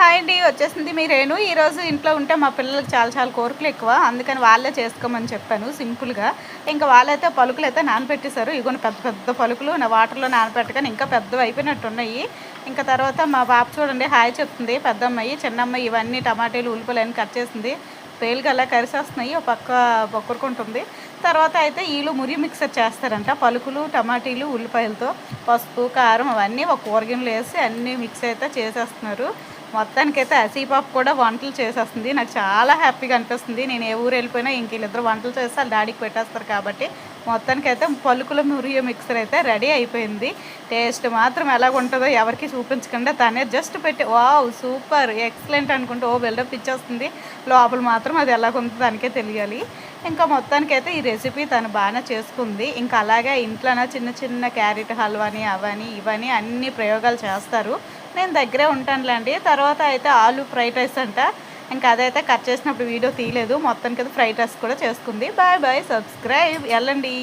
Hi అండి. వచ్చేసింది మీ రేణు. ఈరోజు ఇంట్లో ఉంటే మా పిల్లలకి చాలా చాలా కోరికలు ఎక్కువ. అందుకని వాళ్ళే చేసుకోమని చెప్పాను సింపుల్‌గా. ఇంకా వాళ్ళైతే పలుకులైతే నానబెట్టేశారు. ఇగోండి పెద్ద పెద్ద పలుకులు నా వాటర్‌లో నానబెట్టగానే ఇంకా పెద్దవి అయిపోయినట్టున్నాయి. ఇంకా తర్వాత మా పాప చూడండి హాయ్ చెప్తుంది. పెద్దమ్మాయి, చిన్నమ్మాయి ఇవన్నీ టమాటాలు, ఉల్లిపాయలు అన్నీ కట్ చేసింది. పేలుగా అలా కరిసేస్తున్నాయి. ఓ పక్క బొక్కురుకుంటుంది. తర్వాత అయితే ఈళ్ళు మురి మిక్సర్ చేస్తారంట. పలుకులు, టమాటీలు, ఉల్లిపాయలతో పసుపు, కారం అవన్నీ ఒక కూరగిన్నెలో ఏసి అన్నీ మిక్స్ అయితే చేసేస్తున్నారు. మొత్తానికైతే అసీపాప కూడా వంటలు చేసేస్తుంది. నాకు చాలా హ్యాపీగా అనిపిస్తుంది. నేను ఏ ఊరు వెళ్ళిపోయినా ఇంక వీళ్ళిద్దరు వంటలు చేస్తే వాళ్ళ డాడీకి పెట్టేస్తారు కాబట్టి మొత్తానికైతే పలుకుల మురియో మిక్సర్ అయితే రెడీ అయిపోయింది. టేస్ట్ మాత్రం ఎలాగుంటుందో ఎవరికీ చూపించకుండా తనే జస్ట్ పెట్టి వావ్ సూపర్ ఎక్సలెంట్ అనుకుంటూ ఓ బిల్డప్ ఇచ్చేస్తుంది. లోపల మాత్రం అది ఎలాగుందో తనకే తెలియాలి. ఇంకా మొత్తానికైతే ఈ రెసిపీ తను బాగానే చేసుకుంది. ఇంకా అలాగే ఇంట్లోనే చిన్న చిన్న క్యారెట్ హల్వాని అవని ఇవని అన్ని ప్రయోగాలు చేస్తారు. నేను దగ్గరే ఉంటానులేండి. తర్వాత అయితే ఆలు ఫ్రైడ్ రైస్ అంట. ఇంకా అదైతే కట్ చేసినప్పుడు వీడియో తీయలేదు. మొత్తానికైతే ఫ్రైడ్ రైస్ కూడా చేసుకుంది. Bye bye subscribe ఎళ్ళండి.